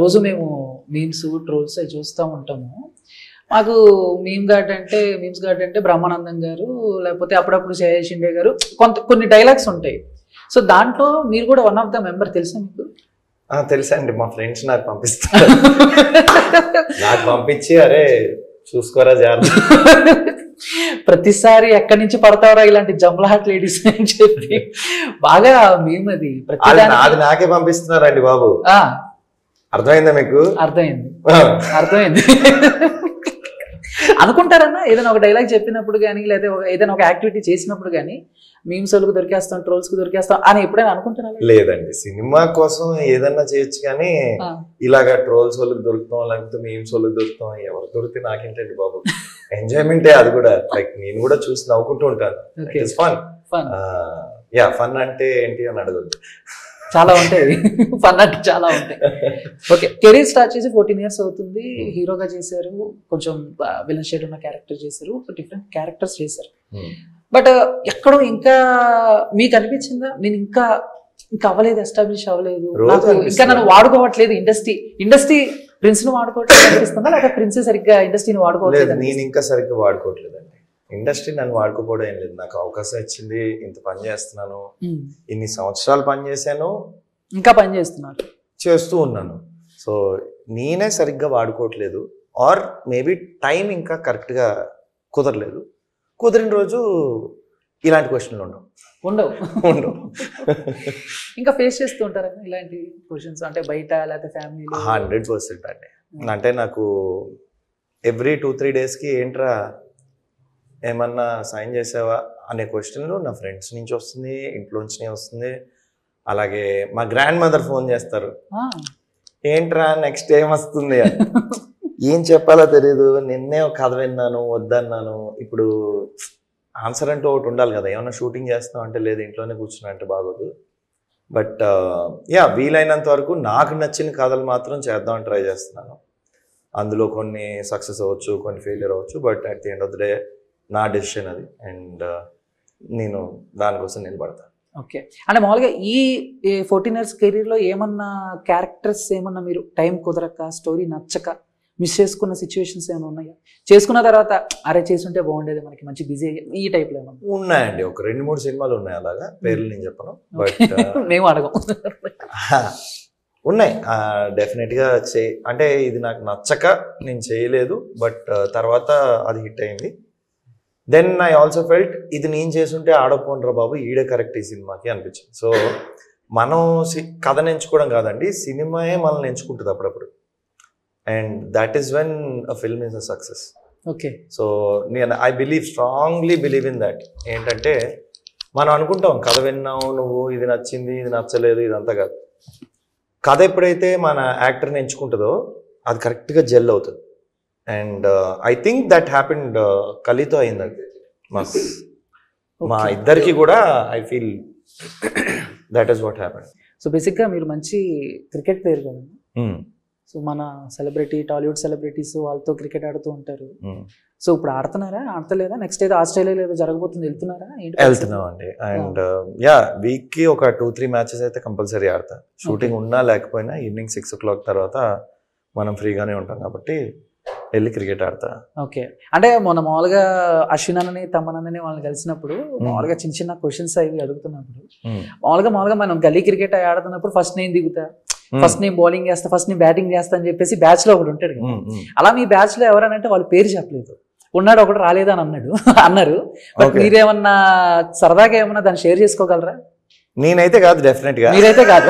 రోజు మేము memes trolls అవి చూస్తూ ఉంటాము. మాకు మీమ్స్ గార్డ్ అంటే బ్రహ్మానందం గారు, లేకపోతే అప్పుడప్పుడు షిండే గారు, కొన్ని డైలాగ్స్ ఉంటాయి. సో దాంట్లో మీరు కూడా వన్ ఆఫ్ ద మెంబర్, తెలుసా మీకు? తెలుసండి, మా ఫ్రెండ్స్ నాకు పంపిస్తారు. నాకు పంపించి అరే చూసుకోరా జాగ్రత్త, ప్రతిసారి ఎక్కడి నుంచి పడతావరా ఇలాంటి జంబలహాట్ లేడీస్ అని చెప్పి బాగా మేము అది నాకే పంపిస్తున్నారండి బాబు. అర్థమైందా మీకు? అర్థమైంది అనుకుంటారన్నా ఏదైనా ఒక డైలాగ్ చెప్పినప్పుడు కానీ, లేదా ఏదైనా ఒక యాక్టివిటీ చేసినప్పుడు కానీ మీమ్స్ వాళ్ళకు దొరికేస్తాం, ట్రోల్స్ కు దొరికేస్తాం అని ఎప్పుడైనా అనుకుంటారా? లేదండి, సినిమా కోసం ఏదన్నా చేయొచ్చు కానీ ఇలాగా ట్రోల్స్ వాళ్ళకి దొరుకుతాం, లేకపోతే మీమ్స్ వాళ్ళకి దొరుకుతాం, ఎవరు దొరికితే నాకేంటండి బాబు. ఎంజాయ్మెంటే అది కూడా. లైక్ నేను కూడా చూసి నవ్వుకుంటూ ఉంటాను. ఫన్ అంటే ఏంటి అని అడగద్దు, చాలా ఉంటాయి. ఫన్ అంటే చాలా ఉంటాయి. ఓకే, కెరీర్ స్టార్ట్ చేసి 14 years అవుతుంది. హీరోగా చేశారు, కొంచెం విలన్ షేడ్ ఉన్న క్యారెక్టర్ చేశారు, డిఫరెంట్ క్యారెక్టర్స్ చేశారు. బట్ ఎక్కడో ఇంకా మీకు అనిపించిందా, నేను ఇంకా అవ్వలేదు, ఎస్టాబ్లిష్ అవ్వలేదు, ఇంకా నన్ను వాడుకోవట్లేదు ఇండస్ట్రీ ప్రిన్స్ ను వాడుకోవట్లేదు అనిపిస్తుందా, లేదా ప్రిన్స్ సరిగ్గా ఇండస్ట్రీని వాడుకోవట్లేదు? నేను ఇంకా సరిగ్గా వాడుకోవట్లేదండి. ఇండస్ట్రీ నన్ను వాడుకోపోవడం ఏం లేదు. నాకు అవకాశం ఇచ్చింది, ఇంత పని చేస్తున్నాను, ఇన్ని సంవత్సరాలు పని చేశాను, ఇంకా పని చేస్తూ ఉన్నాను. సో నేనే సరిగ్గా వాడుకోవట్లేదు, ఆర్ మేబీ టైం ఇంకా కరెక్ట్గా కుదరలేదు. కుదిరిన రోజు ఇలాంటి క్వశ్చన్లు ఉండవు. ఇంకా ఫేస్ చేస్తూ ఉంటారా ఇలాంటి క్వశ్చన్స్? అంటే బయట లేకపోతే ఫ్యామిలీ? 100% అండి. అంటే నాకు ఎవ్రీ 2-3 daysకి ఏంట్రా ఏమన్నా సైన్ చేసావా అనే క్వశ్చన్లు నా ఫ్రెండ్స్ నుంచి వస్తుంది, ఇంట్లోంచి వస్తుంది. అలాగే మా గ్రాండ్ మదర్ ఫోన్ చేస్తారు, ఏంట్రా నెక్స్ట్ ఏం వస్తుంది, ఏం చెప్పాలో తెలియదు, నిన్నే ఒక కథ విన్నాను వద్దన్నాను. ఇప్పుడు ఆన్సర్ అంటూ ఒకటి ఉండాలి కదా. ఏమన్నా షూటింగ్ చేస్తాం అంటే లేదు, ఇంట్లోనే కూర్చున్నా అంటే బాగోదు. బట్ వీలైనంత వరకు నాకు నచ్చిన కథలు మాత్రం చేద్దామని ట్రై చేస్తున్నాను. అందులో కొన్ని సక్సెస్ అవ్వచ్చు, కొన్ని ఫెయిలియర్ అవ్వచ్చు, but at the end of the day నా డెసిషన్ అది, అండ్ నేను దానికోసం నిలబడతాను. ఓకే, అంటే మామూలుగా ఈ 14 years కెరీర్లో ఏమన్నా క్యారెక్టర్స్ ఏమన్నా మీరు టైం కుదరక, స్టోరీ నచ్చక మిస్ చేసుకున్న సిచ్యువేషన్స్ ఏమైనా ఉన్నాయా? చేసుకున్న తర్వాత అరే చేసుంటే బాగుండేది, మనకి మంచి బిజీ ఈ టైప్లో ఏమన్నా ఉన్నాయండి? ఒక 2-3 సినిమాలు ఉన్నాయి అలాగా, పేర్లు నేను చెప్పను, బట్ మేము అడగం. ఉన్నాయి డెఫినెట్గా. అంటే ఇది నాకు నచ్చక నేను చేయలేదు, బట్ తర్వాత అది హిట్ అయింది. దెన్ ఐ ఆల్సో ఫెల్ట్ ఇది నేను చేసుంటే ఆడపోనరా బాబు, ఈడే కరెక్ట్ ఈ సినిమాకి అనిపించింది. సో మనం కథను ఎంచుకోవడం కాదండి, సినిమాయే మనల్ని ఎంచుకుంటుంది అప్పుడప్పుడు. And that is when a film is a success. Okay, so నేను స్ట్రాంగ్లీ బిలీవ్ ఇన్ దట్. ఏంటంటే మనం అనుకుంటాం కథ విన్నావు నువ్వు, ఇది నచ్చింది, ఇది నచ్చలేదు, ఇదంతా కాదు. కథ ఎప్పుడైతే మన యాక్టర్ని ఎంచుకుంటుందో అది కరెక్ట్గా జెల్ అవుతుంది. And I think that happened కలితో అయిందండి. మా ఇద్దరికి కూడా I feel that is what happened. So బేసిక్గా మీరు మంచి క్రికెట్ ప్లేయర్ కదా. సో మన టాలీవుడ్ సెలబ్రిటీస్ వాళ్ళతో క్రికెట్ ఆడుతూ ఉంటారు. సో ఇప్పుడు ఆడతలేదా? నెక్స్ట్ ఏదో ఆస్ట్రేలియా ఏదో జరగబోతుంది, వెళ్తున్నాం అండి. అండ్ వీక్కి ఒక 2-3 matches అయితే కంపల్సరీ ఆడతా. షూటింగ్ ఉన్నా లేకపోయినా ఈవినింగ్ 6 o'clock తర్వాత మనం ఫ్రీగానే ఉంటాం కాబట్టి వెళ్ళి క్రికెట్ ఆడతా. ఓకే, అంటే మొన్న మామూలుగా అశ్విన్ అన్నని తమ్మనని వాళ్ళని కలిసినప్పుడు మామూలుగా చిన్న క్వశ్చన్స్ అవి అడుగుతున్నప్పుడు మామూలుగా మనం గల్లీ క్రికెట్ ఆడుతున్నప్పుడు ఫస్ట్ నేను దిగుతా, ఫస్ట్ నేను బౌలింగ్ చేస్తా, ఫస్ట్ నేను బ్యాటింగ్ చేస్తా అని చెప్పేసి బ్యాచ్ లో ఒకటి ఉంటాడు కదా. అలా మీ బ్యాచ్ లో ఎవరనంటే వాళ్ళ పేరు చెప్పలేదు, ఉన్నాడు ఒకటి రాలేదు అని అన్నారు. బట్ మీరేమన్నా సరదాగా ఏమన్నా దాన్ని షేర్ చేసుకోగలరా? నేనైతే కాదు, డెఫినెట్ గా మీరైతే కాదు.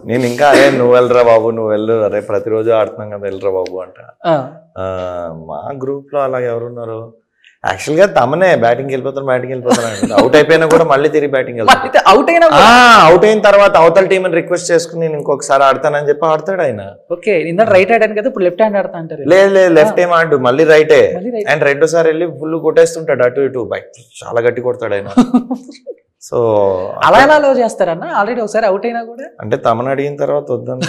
నేను ఇంకా అరే నువ్వు వెళ్ళరా బాబు, నువ్వు వెళ్ళు, అరే ప్రతిరోజు ఆడుతున్నాం కదా వెళ్ళరా బాబు అంట. మా గ్రూప్ లో అలా ఎవరున్నారు? యాక్చువల్ గా తమనే బ్యాటింగ్ వెళ్ళిపోతారు అవుట్ అయిపోయినా కూడా మళ్ళీ తిరిగి బ్యాటింగ్ వెళ్తాడు. అవుట్ అయిన తర్వాత అవతల టీం రిక్వెస్ట్ చేసుకుని నేను ఇంకొకసారి ఆడతానని చెప్పి ఆడతాడు ఆయన. ఓకే, రైట్ హ్యాండ్ కదా, ఇప్పుడు లెఫ్ట్ హ్యాండ్ ఆడతా అంటారు. లేదు లెఫ్ట్ ఏం ఆడు, మళ్ళీ రైటే. అండ్ రెండోసారి వెళ్ళి ఫుల్ కొట్టేస్తుంటాడు అటు ఇటు, బైక్ చాలా గట్టి కొడతాడు ఆయన. సో అలా ఎలా చేస్తారన్న? ఆల్రెడీ ఒకసారి అవుట్ అయినా కూడా అంటే తమను అడిగిన తర్వాత వద్దాం.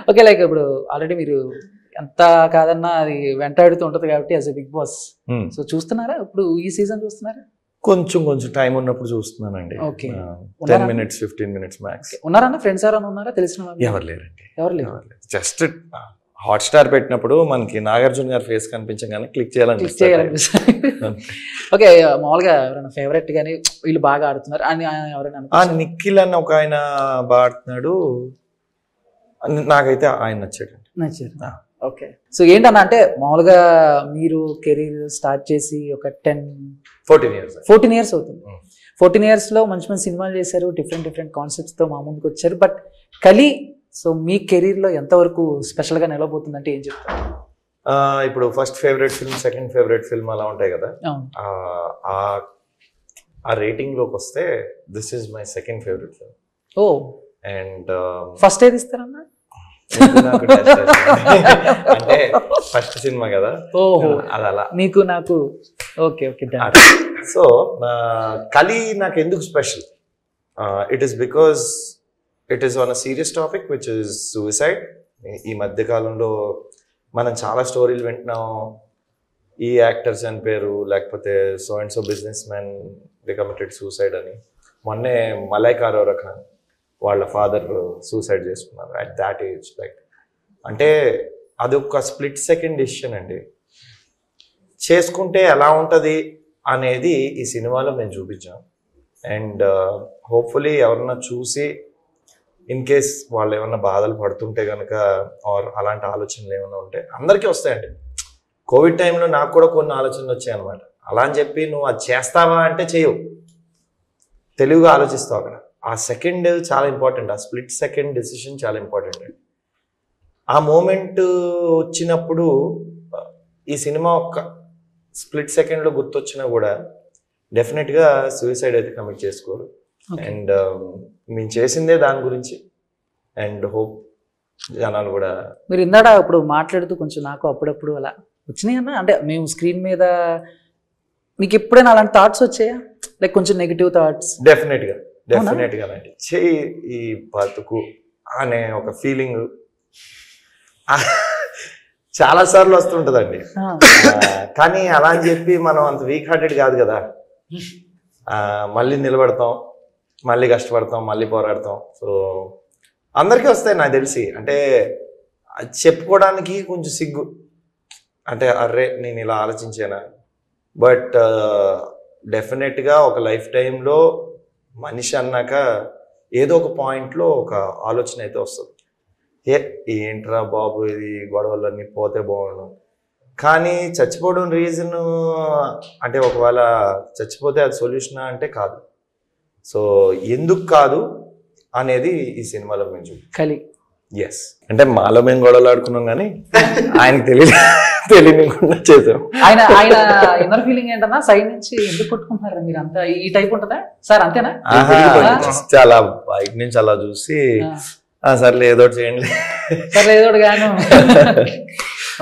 ఓకే, లైక్ ఇప్పుడు ఆల్రెడీ మీరు ఎంత కాదన్నా అది వెంటాడుతూ ఉంటది కాబట్టి as a big boss. So చూస్తున్నారా ఇప్పుడు ఈ సీజన్? చూస్తున్నారా? కొంచెం కొంచెం టైం ఉన్నప్పుడు చూస్తున్నానండి. Okay. 10 minutes 15 minutes max. ఉన్నారన్న ఫ్రెండ్స్ ఎవరైనా ఉన్నారా తెలిసిన వాళ్ళు? ఎవరు లేరండి. ఎవరు లేరు. జస్ట్ హాట్‌స్టార్ పెట్టినప్పుడు మనకి నాగార్జున గారి ఫేస్ కనిపించగానే క్లిక్ చేయాలనిపిస్తుంది. ఓకే, మామూలుగా ఎవరైనా ఫేవరెట్ గానీ వీళ్ళు బాగా ఆడుతున్నారు అని ఎవరైనా? నిఖిల్ అని ఒక ఆయన బాగా ఆడుతున్నాడు, నాకైతే ఆయన నచ్చాడు. ఓకే, సో ఏంటన్నా అంటే మామూలుగా మీరు కెరీర్ స్టార్ట్ చేసి ఒక 14 years అవుతుంది. 14 years లో మంచి మంచి సినిమాలు చేశారు, డిఫరెంట్ కాన్సెప్ట్స్ తో మా ముందుకు వచ్చారు. బట్ కలి సో మీ కెరీర్ లో ఎంతవరకు స్పెషల్ గా నిలవబోతుంది అంటే ఏం చెప్తారు? ఇప్పుడు first favourite film, second favourite film అలా ఉంటాయి కదా, ఆ రేటింగ్ లోకి వస్తే this is my second favourite film. Oh, and first ఏది ఇస్తారన్నా? అంటే ఫస్ట్ సినిమా కదా, అది అలా నీకు నాకు. ఓకే, సో కలి నాకు ఎందుకు special? It is because it is on a serious topic which is suicide. ఈ మధ్య కాలంలో మనం చాలా స్టోరీలు వింటున్నాం, ఈ యాక్టర్స్ అని పేరు, లేకపోతే so and so business man they committed suicide అని. మొన్నే మలైకా అరోరా ఖాన్ వాళ్ళ ఫాదర్ సూసైడ్ చేసుకున్నారు అట్ దాట్ ఏజ్. లైక్ అంటే అది ఒక స్ప్లిట్ సెకండ్ డిసిషన్ అండి. చేసుకుంటే ఎలా ఉంటుంది అనేది ఈ సినిమాలో మేము చూపించాం. అండ్ హోప్ఫుల్లీ ఎవరన్నా చూసి ఇన్ కేస్ వాళ్ళు ఏమన్నా బాధలు పడుతుంటే కనుక ఆర్ అలాంటి ఆలోచనలు ఏమైనా ఉంటే, అందరికీ వస్తాయండి. కోవిడ్ టైంలో నాకు కూడా కొన్ని ఆలోచనలు వచ్చాయి అనమాట. అలా అని చెప్పి నువ్వు అది చేస్తావా అంటే చేయవు, తెలివిగా ఆలోచిస్తావు. అక్కడ ఆ సెకండ్ చాలా ఇంపార్టెంట్, ఆ స్ప్లిట్ సెకండ్ డెసిషన్ చాలా ఇంపార్టెంట్ అండి. ఆ మూమెంట్ వచ్చినప్పుడు ఈ సినిమా ఒక స్ప్లిట్ సెకండ్లో గుర్తొచ్చినా కూడా డెఫినెట్గా సూసైడ్ అయితే కమిట్ చేసుకోరు. అండ్ మేము చేసిందే దాని గురించి. అండ్ హోప్ జనాలు కూడా. మీరు ఇందాక ఇప్పుడు మాట్లాడుతూ కొంచెం నాకు అప్పుడప్పుడు అలా వచ్చినాయి అన్న, అంటే మేము స్క్రీన్ మీద మీకు ఎప్పుడైనా అలాంటి థాట్స్ వచ్చాయా? లైక్ కొంచెం నెగిటివ్ థాట్స్? డెఫినెట్గా అండి. చెయ్యి ఈ బతుకు అనే ఒక ఫీలింగ్ చాలా సార్లు వస్తుంటుందండి. కానీ అలా అని చెప్పి మనం అంత వీక్ హార్టెడ్ కాదు కదా. మళ్ళీ నిలబడతాం, మళ్ళీ కష్టపడతాం, మళ్ళీ పోరాడతాం. సో అందరికీ వస్తాయి నాకు తెలిసి. అంటే చెప్పుకోవడానికి కొంచెం సిగ్గు, అంటే అర్రే నేను ఇలా ఆలోచించానా. బట్ డెఫినెట్గా ఒక లైఫ్ టైంలో మనిషి అన్నాక ఏదో ఒక పాయింట్లో ఒక ఆలోచన అయితే వస్తుంది. ఏంట్రా బాబు ఇది గొడవలన్నీ పోతే బాగుండు. కానీ చచ్చిపోవడం రీజన్ అంటే ఒకవేళ చచ్చిపోతే అది సొల్యూషనా అంటే కాదు. సో ఎందుకు కాదు అనేది ఈ సినిమాలో మేము చూడాలి. ఎస్, అంటే మాలో మేము గొడవలు ఆడుకున్నాం కానీ ఆయనకు తెలియకుండా చేసాం. ఆయన ఇన్నర్ ఫీలింగ్ ఏంటన్నా, సైడ్ నుంచి ఎందుకు కొట్టుకుంటున్నారా మీరు అంతా ఈ టైప్ ఉంటుందా సార్? అంతేనా? చాలా బయట నుంచి అలా చూసి సర్లే ఏదో చేయండి, సర్లే ఏదో గాను.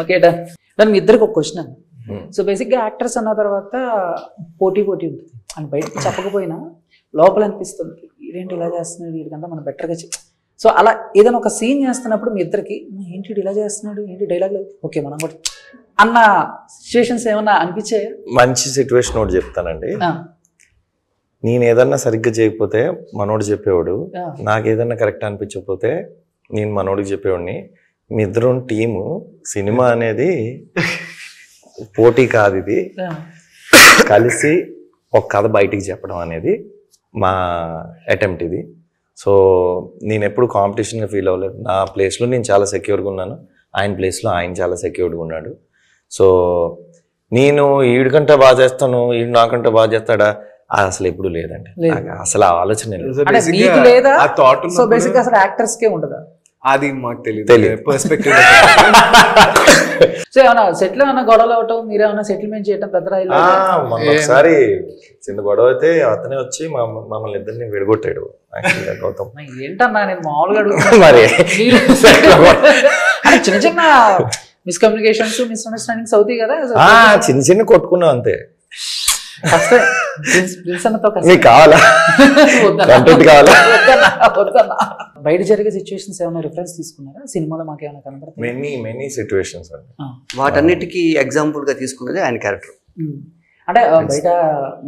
Okay done. దాని మీ ఇద్దరికి ఒక క్వశ్చన్ అన్న. సో బేసిక్గా యాక్టర్స్ అన్న తర్వాత పోటీ ఉంటుంది అని బయటకు చెప్పకపోయినా లోపల అనిపిస్తుంది, ఇదేంటి ఇలా చేస్తున్నాడు, వీడికంటే మనం బెటర్గా సో అలా ఏదైనా ఒక సీన్ చేస్తున్నప్పుడు మీ ఇద్దరికి ఏంటి ఇలా చేస్తున్నాడు, ఏంటి డైలాగ్ ఓకే మనం కూడా అన్న సిచ్యువేషన్స్ ఏమన్నా అనిపించాయా? మంచి సిచ్యువేషన్ ఒకటి చెప్తానండి. నేను ఏదన్నా సరిగ్గా చేయకపోతే మనోడు చెప్పేవాడు, నాకు ఏదన్నా కరెక్ట్ అనిపించకపోతే నేను మనోడికి చెప్పేవాడిని. మీ ఇద్దరం టీము, సినిమా అనేది పోటీ కాదు, ఇది కలిసి ఒక కథ బయటికి చెప్పడం అనేది మా అటెంప్ట్ ఇది. సో నేను ఎప్పుడు కాంపిటీషన్గా ఫీల్ అవ్వలేదు. నా ప్లేస్లో నేను చాలా సెక్యూర్గా ఉన్నాను, ఆయన ప్లేస్లో ఆయన చాలా సెక్యూర్గా ఉన్నాడు. సో నేను వీడికంటే బాగా చేస్తాను, వీడు నాకంటే బాగా చేస్తాడా అసలు ఎప్పుడు లేదండి. అసలు ఆ ఆలోచన అది మాకు తెలియదు. పర్స్పెక్టివ్ సో ఏమన్నా సెటిల్ ఏమన్నా గొడవలు అవటం, మీరేమన్నా సెటిల్మెంట్ చేయటం పెద్ద ఒకసారి చిన్న గొడవ అయితే అతనే వచ్చి మమ్మల్ని ఇద్దరిని విడగొట్టాడు. గౌతమ్ ఏంటన్నా నేను మామూలుగా మరి చిన్న చిన్న మిస్కమ్యూనికేషన్స్ మిస్అండర్స్టాండింగ్స్ అవుతాయి కదా, చిన్న చిన్న కొట్టుకున్నాం అంతే. కావాలా బయట జరిగే సిచ్యువేషన్స్ ఏమైనా రిఫరెన్స్ తీసుకున్నారా సినిమాలో? మాకు ఏమైనా కనబడుతుంది? మెనీ సిచ్యువేషన్స్ అండి. వాటన్నిటికీ ఎగ్జాంపుల్ గా తీసుకున్నది ఆయన క్యారెక్టర్. అంటే బయట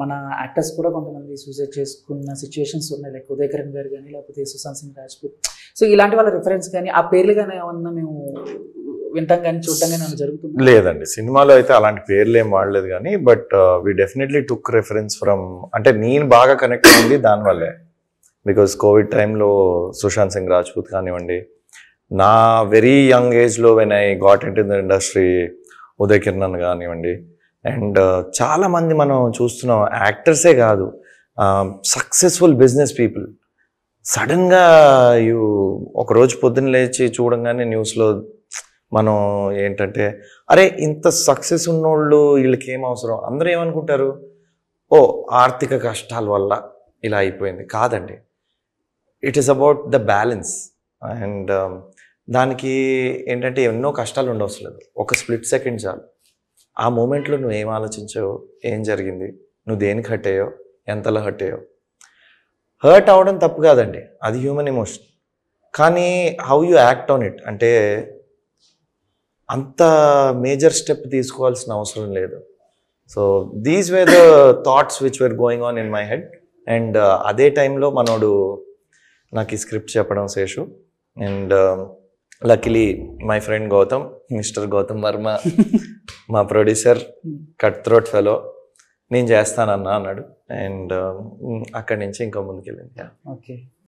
మన యాక్టర్స్ కూడా కొంతమంది సూసైడ్ చేసుకున్న సిచ్యువేషన్స్ ఉన్నాయి, లైక్ ఉదయ్ కిరణ్ గారు కానీ లేకపోతే సుశాంత్ సింగ్ రాజ్పూత్. సో ఇలాంటి వాళ్ళ రిఫరెన్స్ కానీ ఆ పేర్లు కానీ ఏమన్నా మేము వింటాం కానీ చూడటం కానీ ఏమన్నా జరుగుతుంది? లేదండి, సినిమాలో అయితే అలాంటి పేర్లు ఏం వాడలేదు కానీ but we definitely took reference from, అంటే నేను బాగా కనెక్ట్ అయింది దానివల్లే. బికాజ్ కోవిడ్ టైంలో సుశాంత్ సింగ్ రాజ్పూత్ కానివ్వండి, నా వెరీ యంగ్ ఏజ్లో when I got in to the industry Uday Kiran కానివ్వండి, అండ్ చాలామంది మనం చూస్తున్నాం, యాక్టర్సే కాదు సక్సెస్ఫుల్ బిజినెస్ పీపుల్. సడన్గా ఒకరోజు పొద్దున్న లేచి చూడంగానే న్యూస్లో మనం ఏంటంటే, అరే ఇంత సక్సెస్ ఉన్నోళ్ళు వీళ్ళకి ఏం అవసరం, అందరూ ఏమనుకుంటారు, ఓ ఆర్థిక కష్టాల వల్ల ఇలా అయిపోయింది. కాదండి, it is about the balance. And దానికి ఏంటంటే ఎన్నో కష్టాలు ఉండవసలేదు, ఒక స్ప్లిట్ సెకండ్ చాలు. ఆ మూమెంట్లో నువ్వు ఏం ఆలోచించావు, ఏం జరిగింది, నువ్వు దేనికి హర్ట్ అయ్యావు, ఎంతలో హర్ట్ అయ్యావు. హర్ట్ అవ్వడం తప్పు కాదండి, అది హ్యూమన్ ఎమోషన్. కానీ how you act on it, అంటే అంత మేజర్ స్టెప్ తీసుకోవాల్సిన అవసరం లేదు. So these were the thoughts which were going on in my head. And అదే టైంలో మనోడు నాకు ఈ స్క్రిప్ట్ చెప్పడం Seshu, and luckily my friend Gautam, mister Gautam Varma, మా ప్రొడ్యూసర్, కట్ థ్రోట్ ఫెలో, నేను చేస్తానన్నా అన్నాడు. అండ్ అక్కడి నుంచి ఇంకా ముందుకెళ్ళింది. ఓకే.